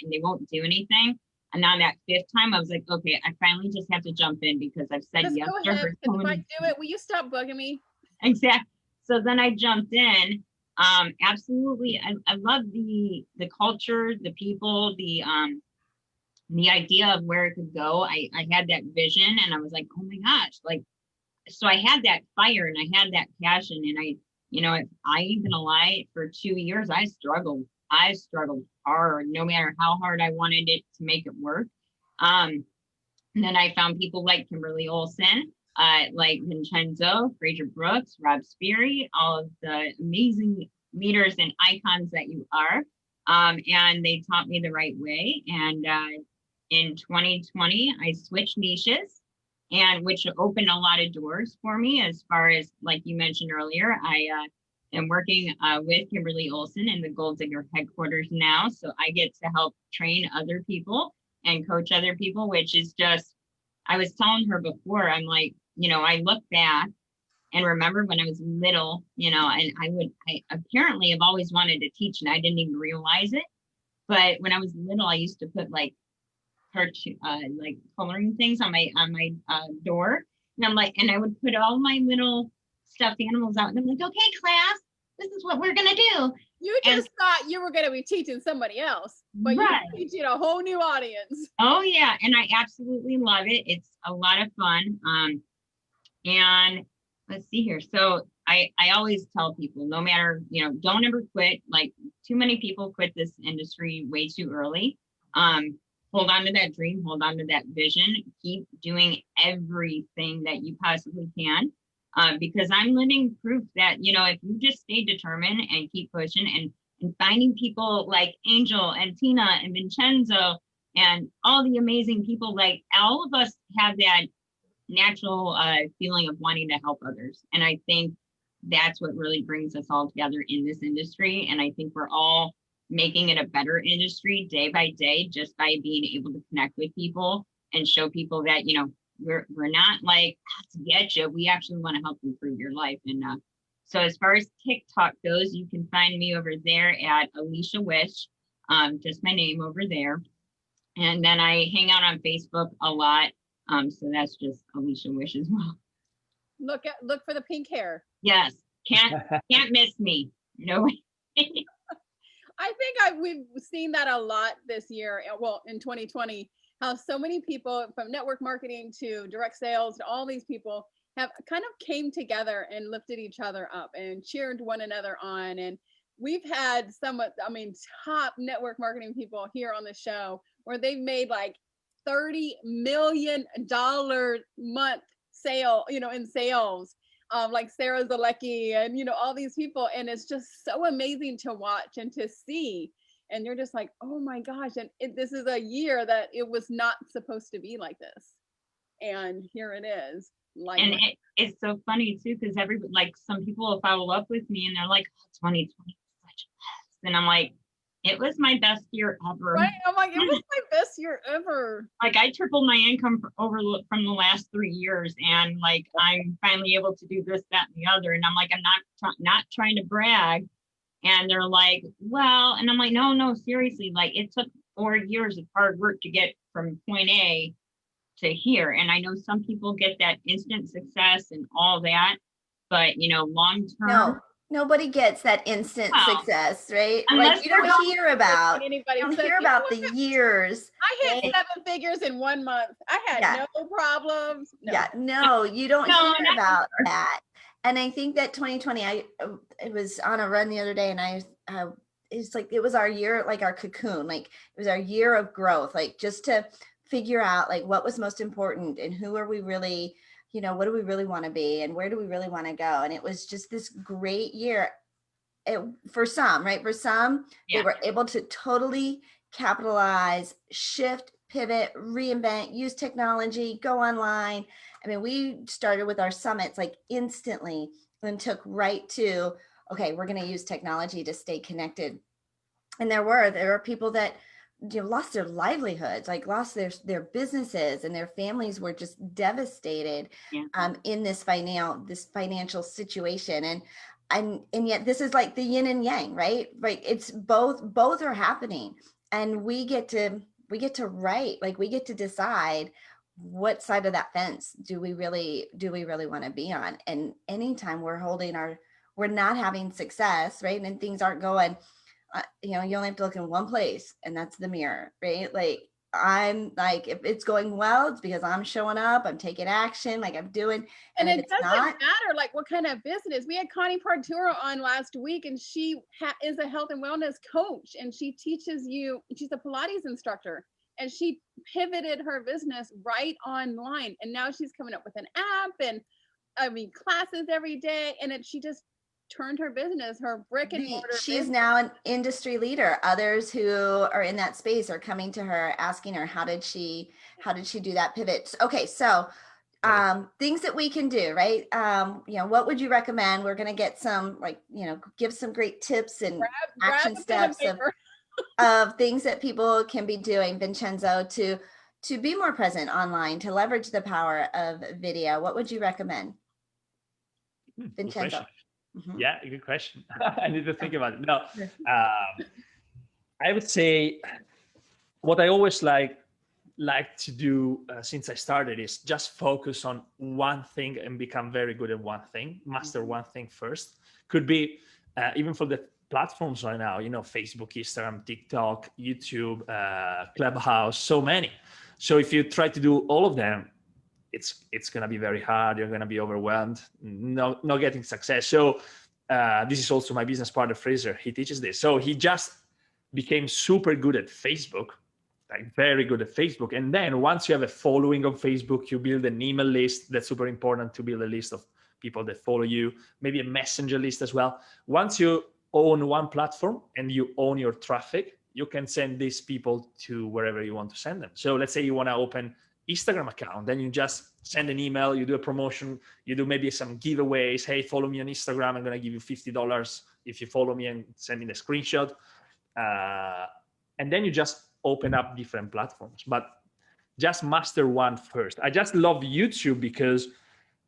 and they won't do anything. And on that 5th time, I was like, okay, I finally just have to jump in because I've said Just yes go to ahead. her. If I do it, will you stop bugging me? Exactly. So then I jumped in. Absolutely. I love the culture, the people, the idea of where it could go. I had that vision and I was like, oh my gosh, like, so I had that fire and I had that passion. And if I ain't gonna lie, for 2 years, I struggled hard, no matter how hard I wanted it to make it work. And then I found people like Kimberly Olson, like Vincenzo, Fraser Brooks, Rob Sperry, all of the amazing leaders and icons that you are. And they taught me the right way. And in 2020, I switched niches, and which opened a lot of doors for me as far as, like you mentioned earlier, I am working with Kimberly Olson in the Gold Digger headquarters now. So I get to help train other people and coach other people, which is just, I was telling her before, I'm like, I look back and remember when I was little, and I apparently have always wanted to teach and I didn't even realize it. But when I was little, I used to put like cartoon, like coloring things on my door. And I'm like, and I would put all my little stuffed animals out and I'm like, okay, class, this is what we're going to do. You just thought you were going to be teaching somebody else, but right. You're teaching a whole new audience. Oh yeah. And I absolutely love it. It's a lot of fun. And let's see here. So I always tell people, no matter, don't ever quit. Like, too many people quit this industry way too early. Hold on to that dream, hold on to that vision, keep doing everything that you possibly can. Because I'm living proof that, if you just stay determined and keep pushing and finding people like Angel and Tina and Vincenzo and all the amazing people, like all of us have that natural feeling of wanting to help others. And I think that's what really brings us all together in this industry. And I think we're all making it a better industry day by day, just by being able to connect with people and show people that, we're not like to get you. We actually want to help improve your life. And so as far as TikTok goes, you can find me over there at Aleshia Wisch, just my name over there. And then I hang out on Facebook a lot. So that's just Aleshia Wisch as well. Look for the pink hair. Yes, can't miss me. No way. I think we've seen that a lot this year. Well, in 2020, how so many people from network marketing to direct sales to all these people have kind of came together and lifted each other up and cheered one another on. And we've had top network marketing people here on the show where they've made like $30 million month sale, in sales. Like Sarah Zalecki and, all these people. And it's just so amazing to watch and to see. And you're just like, oh my gosh. And this is a year that it was not supposed to be like this. And here it is. And it's so funny too, because like some people will follow up with me and they're like, oh, 2020 was such a mess. And I'm like, it was my best year ever. Right? I'm like, it was my best year ever. Like I tripled my income from the last 3 years, and like I'm finally able to do this, that, and the other. And I'm like, I'm not trying to brag. And they're like, well, and I'm like, no, seriously, like it took 4 years of hard work to get from point A to here. And I know some people get that instant success and all that, but long term. No, nobody gets that instant success, right? Like you don't hear about the years. I hit 7 figures in 1 month. I had no problems. No. Yeah, no, you don't hear about that. And I think that 2020, I was on a run the other day, and it's like, it was our year, like our cocoon, like it was our year of growth, like just to figure out like what was most important and who are we really, what do we really want to be and where do we really want to go? And it was just this great year for some, right? For some, they were able to totally capitalize, shift, pivot, reinvent, use technology, go online. I mean, we started with our summits like instantly and took right to, okay, we're going to use technology to stay connected. And there were people that lost their livelihoods, like lost their businesses, and their families were just devastated in this financial situation. And yet this is like the yin and yang, right? Right. It's both are happening, and we get to write, like we get to decide what side of that fence do we really want to be on. And anytime we're not having success, right, and things aren't going, you only have to look in one place, and that's the mirror, right? Like I'm like, if it's going well, it's because I'm showing up, I'm taking action, like I'm doing. And it doesn't matter like what kind of business. We had Connie Partura on last week, and she is a health and wellness coach, and she teaches she's a Pilates instructor, and she pivoted her business right online. And now she's coming up with an app and classes every day. And she just turned her business, her brick and mortar. She's now an industry leader. Others who are in that space are coming to her, asking her, how did she do that pivot? Okay. So things that we can do, right? What would you recommend? We're going to get some, give some great tips and action steps of things that people can be doing, Vincenzo, to be more present online, to leverage the power of video. What would you recommend, Vincenzo? Mm-hmm. Yeah, good question. I need to think about it. No, I would say what I always like to do since I started is just focus on one thing and become very good at one thing, master one thing first. Could be even for the platforms right now, Facebook, Instagram, TikTok, YouTube, Clubhouse, so many. So if you try to do all of them, it's going to be very hard. You're going to be overwhelmed, not getting success. So this is also my business partner, Fraser. He teaches this. So he just became super good at Facebook, like very good at Facebook. And then once you have a following on Facebook, you build an email list. That's super important, to build a list of people that follow you, maybe a messenger list as well. Once you own one platform and you own your traffic, you can send these people to wherever you want to send them. So let's say you want to open Instagram account, then you just send an email, you do a promotion, you do maybe some giveaways. Hey, follow me on Instagram. I'm going to give you $50 if you follow me and send me the screenshot. And then you just open up different platforms, but just master one first. I just love YouTube because,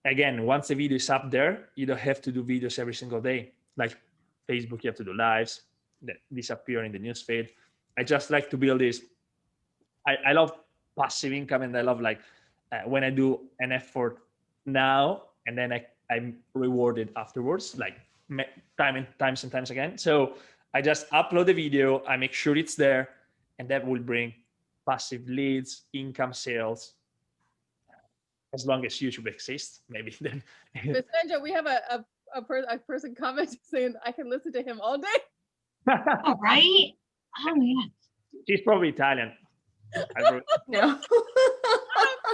again, once the video is up there, you don't have to do videos every single day. Like Facebook, you have to do lives that disappear in the newsfeed. I just like to build this. I love passive income, and I love when I do an effort now and then I'm rewarded afterwards, like times and times again. So I just upload the video, I make sure it's there, and that will bring passive leads, income, sales, as long as YouTube exists, maybe then. Vincenzo, we have a person commenting saying I can listen to him all day. All right. Oh yeah. She's probably Italian. No.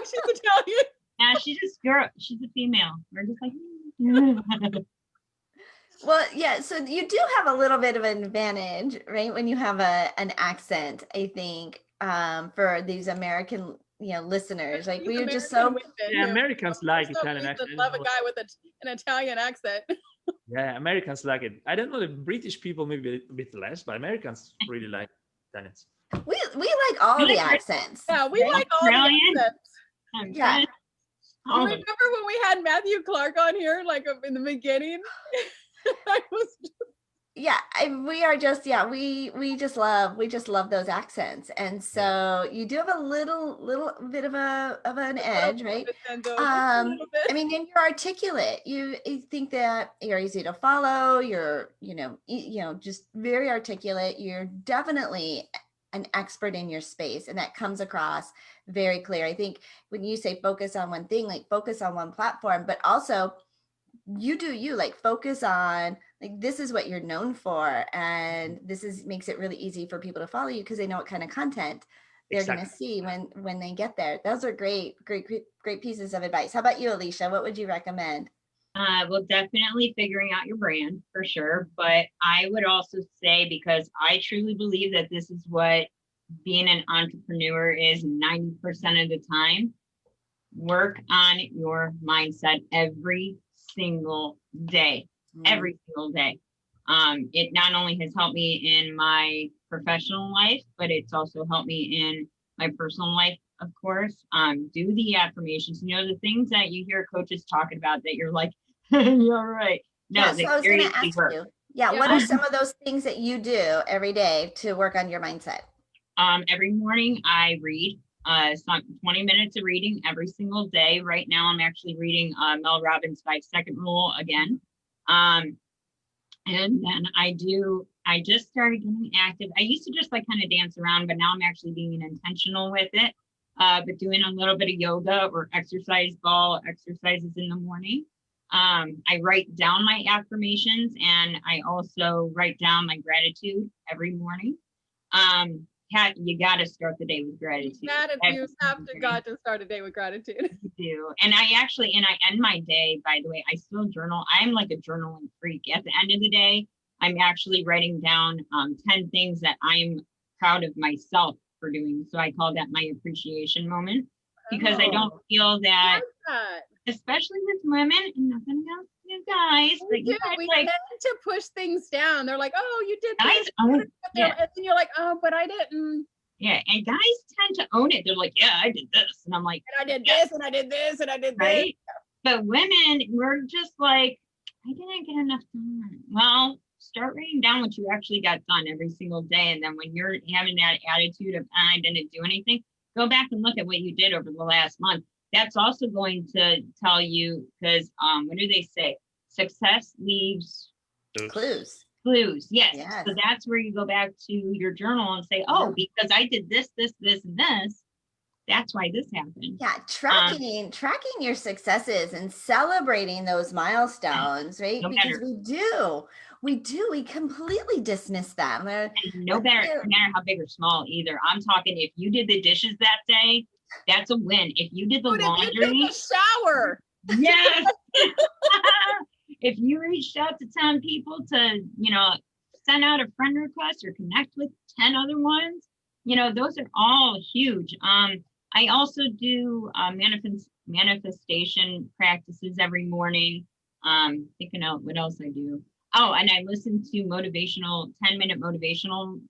She's Italian. Yeah, she's a female. We're just like, Well, yeah, so you do have a little bit of an advantage, right? When you have an accent, I think, for these American, listeners. Like These we are just American so women who, Americans like for some Italian reason, accent. love a guy with an Italian accent. Yeah, Americans like it. I don't know, the British people maybe a bit less, but Americans really like Italians. we like all the accents. Yeah, we like all Brilliant. the accents. Yeah. You remember when we had Matthew Clark on here, like in the beginning? I was Yeah, we are just we just love those accents, and so you do have a little bit of an edge, right? Vincenzo, just a little bit. I mean, and you're articulate. You think that you're easy to follow. You're just very articulate. You're definitely an expert in your space, and that comes across very clear. I think when you say focus on one thing, like focus on one platform, but also you like focus on like this is what you're known for, and makes it really easy for people to follow you because they know what kind of content they're going to see when they get there. Those are great pieces of advice. How about you, Aleshia? What would you recommend? Well, definitely figuring out your brand for sure. But I would also say, because I truly believe that this is what being an entrepreneur is 90% of the time, work on your mindset every single day. Every single day. It not only has helped me in my professional life, but it's also helped me in my personal life, of course. Do the affirmations, the things that you hear coaches talking about that you're like, you're right. No, Yeah, so I was going to ask work. you. Yeah, what are some of those things that you do every day to work on your mindset? Every morning I read. It's not 20 minutes of reading every single day. Right now I'm actually reading Mel Robbins' 5-second rule again. And then I just started getting active. I used to just like kind of dance around, but now I'm actually being intentional with it. But doing a little bit of yoga or exercise ball exercises in the morning. I write down my affirmations, and I also write down my gratitude every morning. You got to start the day with gratitude. You have to start the day with gratitude. You do. And I end my day, by the way, I still journal. I'm like a journaling freak. At the end of the day, I'm actually writing down 10 things that I'm proud of myself for doing. So I call that my appreciation moment, because I don't feel that, especially with women, and nothing against you guys, but we tend to push things down. They're like, oh, you did this. And then you're like, oh, but I didn't. Yeah, and guys tend to own it. They're like, yeah, I did this. And I'm like, and I did this, and I did this, and I did right? this. But women, we're just like, I didn't get enough done. Well, start writing down what you actually got done every single day. And then when you're having that attitude of, I didn't do anything, go back and look at what you did over the last month. That's also going to tell you, because what do they say? Success leaves Clues. Yes. So that's where you go back to your journal and say, oh, because I did this, and this, that's why this happened. Yeah, tracking your successes and celebrating those milestones, right? Because we completely dismiss them. No matter how big or small either. I'm talking, if you did the dishes that day, that's a win. If you did the laundry, if you did the shower, yes. If you reached out to 10 people to, send out a friend request or connect with 10 other ones, those are all huge. I also do manifestation practices every morning. Thinking out what else I do. Oh, and I listen to 10-minute motivational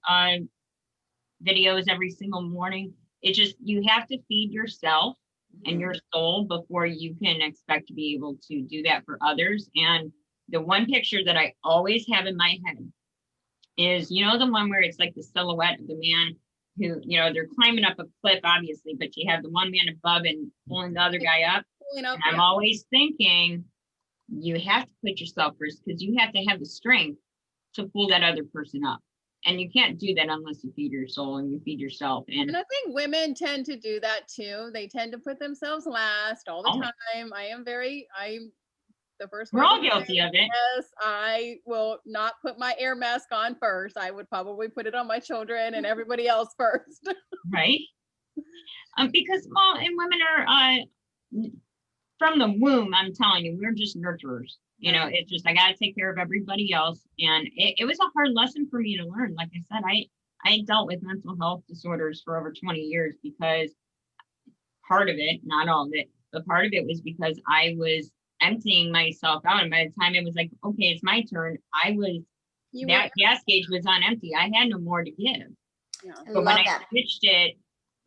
videos every single morning. It just, you have to feed yourself and your soul before you can expect to be able to do that for others. And the one picture that I always have in my head is, the one where it's like the silhouette of the man who, they're climbing up a cliff, obviously, but you have the one man above and pulling the other guy up. And I'm always thinking, you have to put yourself first, because you have to have the strength to pull that other person up. And you can't do that unless you feed your soul and you feed yourself. And I think women tend to do that too. They tend to put themselves last all the time. I'm the first one. We're all guilty of it. Yes, I will not put my air mask on first. I would probably put it on my children and everybody else first. Right. Because well, and women are from the womb, I'm telling you, we're just nurturers. You know, it's just I gotta take care of everybody else. And it was a hard lesson for me to learn. Like I said, I dealt with mental health disorders for over 20 years because part of it, not all of it, but part of it was because I was emptying myself out. And by the time it was like, okay, it's my turn, that gas gauge was on empty. I had no more to give. Yeah. But when I switched it,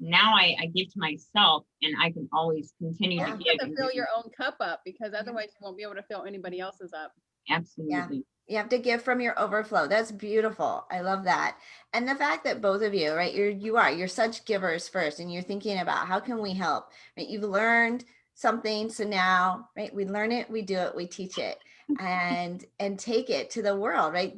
now I give to myself, and I can always continue to give. You have to fill your own cup up, because otherwise you won't be able to fill anybody else's up. Absolutely. Yeah. You have to give from your overflow. That's beautiful. I love that. And the fact that both of you, right, you're such givers first, and you're thinking about how can we help, right? You've learned something. So now, right, we learn it, we do it, we teach it, and take it to the world, right?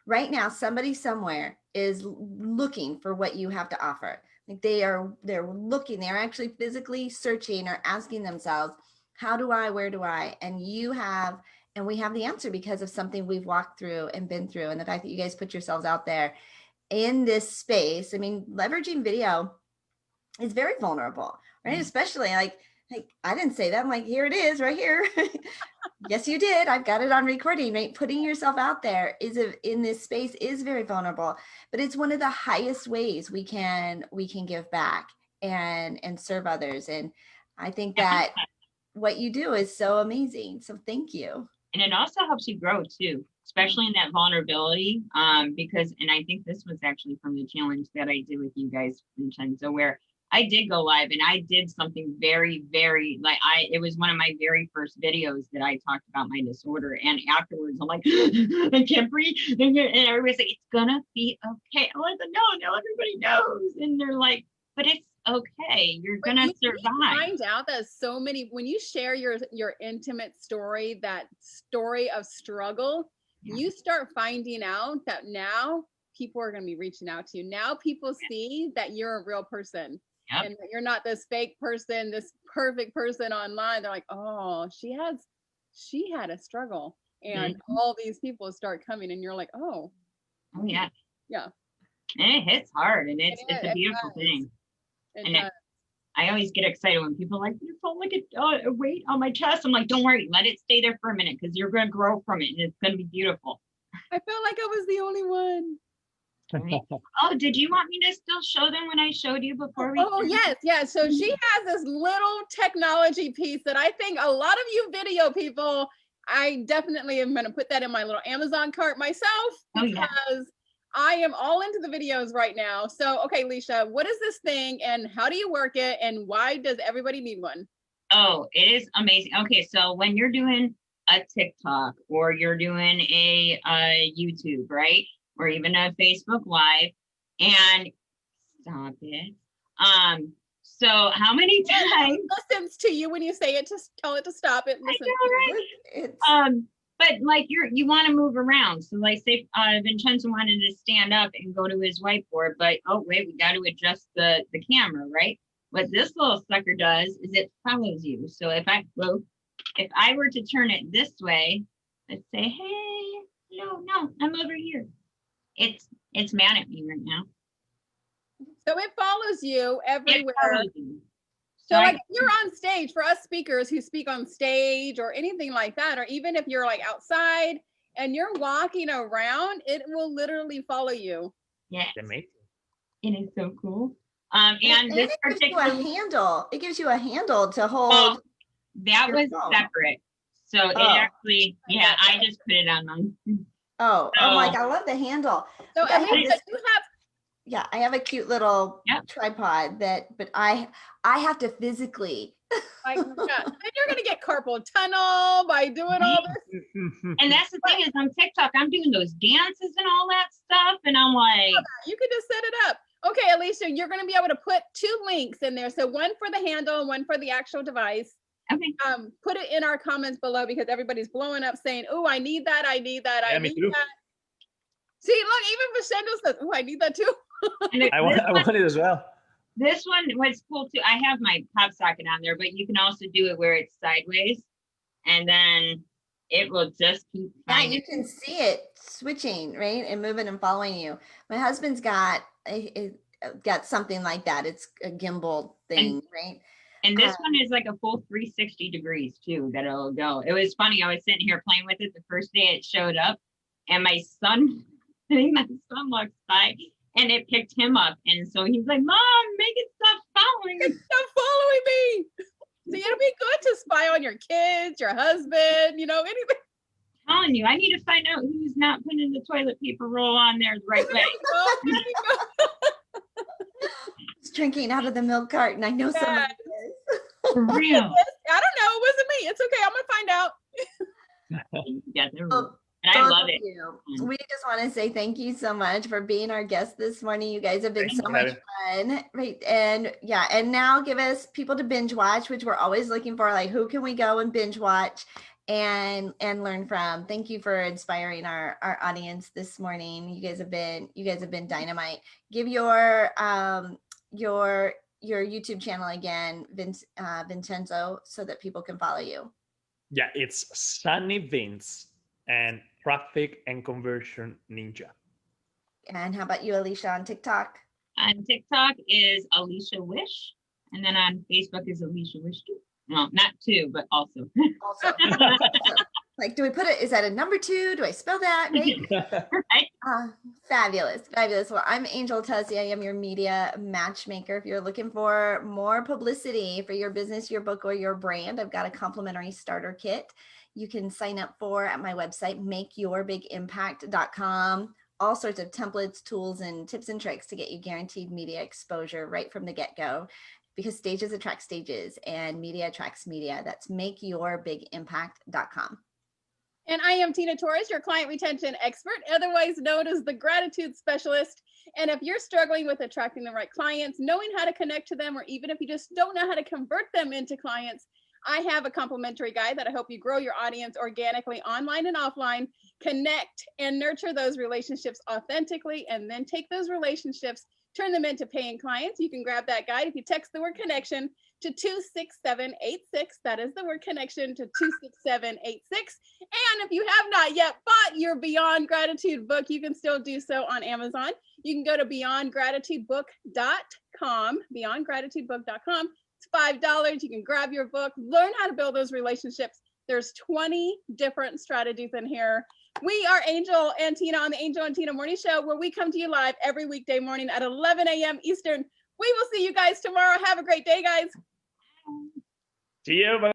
Right now, somebody somewhere is looking for what you have to offer. Like they're looking, they're actually physically searching or asking themselves, how do I, where do I? And we have the answer because of something we've walked through and been through. And the fact that you guys put yourselves out there in this space, I mean, leveraging video is very vulnerable, right? Especially like I didn't say that. I'm like, here it is right here. Yes, you did. I've got it on recording, right? Putting yourself out there in this space is very vulnerable, but it's one of the highest ways we can give back and serve others. And I think that what you do is so amazing. So thank you. And it also helps you grow too, especially in that vulnerability. Because, and I think this was actually from the challenge that I did with you guys, Vincenzo, where I did go live and I did something very, very it was one of my very first videos that I talked about my disorder. And afterwards, I'm like, I can't breathe. And everybody's like, it's gonna be okay. I'm like, no, everybody knows. And they're like, but it's okay. You're gonna survive. You find out that so many, when you share your intimate story, that story of struggle, you start finding out that now people are going to be reaching out to you. Now people see that you're a real person. Yep. And that you're not this fake person, this perfect person online. They're like, oh, she had a struggle. And all these people start coming, and you're like, oh yeah. And it hits hard, and it's a beautiful thing. And I always get excited when people are like, you felt like a weight on my chest. I'm like, don't worry, let it stay there for a minute, because you're going to grow from it, and it's going to be beautiful. I felt like I was the only one. Oh, did you want me to still show them when I showed you before we? Oh, yes. So she has this little technology piece that I think a lot of you video people, I definitely am going to put that in my little Amazon cart myself, because I am all into the videos right now. So, okay, Aleshia, what is this thing, and how do you work it, and why does everybody need one? Oh, it is amazing. Okay, so when you're doing a TikTok, or you're doing a YouTube, right? Or even a Facebook Live, and stop it. So how many times it listens to you when you say it, to tell it to stop it? Listen, I know, right? But like you want to move around. So like say Vincenzo wanted to stand up and go to his whiteboard, but oh wait, we got to adjust the camera, right? What this little sucker does is it follows you. So if I were to turn it this way, let's say, hey, no, I'm over here. It's mad at me right now. So it follows you everywhere. Follows you. So like if you're on stage, for us speakers who speak on stage or anything like that, or even if you're like outside and you're walking around, it will literally follow you. Yeah, amazing. It is so cool. And this particular handle. It gives you a handle to hold. Oh, that was separate. So it actually, I just put it on mine. Oh my God, I love the handle. So I have a cute little tripod but I have to physically. And you're gonna get carpal tunnel by doing all this. And that's the thing is, on TikTok, I'm doing those dances and all that stuff, and I'm like, you could just set it up. Okay, Aleshia, you're gonna be able to put 2 links in there. So one for the handle and one for the actual device. Okay. Put it in our comments below, because everybody's blowing up saying, oh, I need that. I need that. I need that. See, look, even Vincenzo says, oh, I need that too. I want it as well. This one was cool too. I have my pop socket on there, but you can also do it where it's sideways, and then it will just keep. You can see it switching, right, and moving and following you. My husband's got a got something like that. It's a gimbal thing, right? And this one is like a full 360 degrees too, that it'll go. It was funny. I was sitting here playing with it the first day it showed up, and my son walks by and it picked him up. And so he's like, Mom, make it stop following me. Stop following me. See, it'll be good to spy on your kids, your husband, you know, anything. I'm telling you, I need to find out who's not putting the toilet paper roll on there the right way. It's drinking out of the milk carton. I know someone is. For real. I don't know. It wasn't me. It's okay. I'm going to find out. Yeah, they're Well, and I both love of it. you. We just want to say thank you so much for being our guest this morning. You guys have been Thank so you, much fun. Right. And yeah, and now give us people to binge watch, which we're always looking for. Like, who can we go and binge watch and learn from? Thank you for inspiring our audience this morning. You guys have been dynamite. Give your YouTube channel again, Vincenzo, so that people can follow you. Yeah, it's Sunny Vince and Traffic and Conversion Ninja. And how about you, Aleshia, on TikTok? On TikTok is Aleshia Wisch, and then on Facebook is Aleshia Wisch too. Well, not two, but also. Also, like, do we put it? Is that a number 2? Do I spell that right? Right? Fabulous, fabulous. Well, I'm Angel Tuzzi. I am your media matchmaker. If you're looking for more publicity for your business, your book, or your brand, I've got a complimentary starter kit you can sign up for at my website, makeyourbigimpact.com. All sorts of templates, tools, and tips and tricks to get you guaranteed media exposure right from the get-go, because stages attract stages and media attracts media. That's makeyourbigimpact.com. And I am Tina Torres, your client retention expert, otherwise known as the gratitude specialist. And if you're struggling with attracting the right clients, knowing how to connect to them, or even if you just don't know how to convert them into clients, I have a complimentary guide that I hope you grow your audience organically, online and offline, connect and nurture those relationships authentically, and then take those relationships, turn them into paying clients. You can grab that guide if you text the word connection to 26786. That is the word connection to 26786. And if you have not yet bought your Beyond Gratitude book, you can still do so on Amazon. You can go to beyondgratitudebook.com, beyondgratitudebook.com. It's $5. You can grab your book, learn how to build those relationships. There's 20 different strategies in here. We are Angel and Tina on the Angel and Tina Morning Show, where we come to you live every weekday morning at 11 a.m. Eastern. We will see you guys tomorrow. Have a great day, guys. See you. Bye.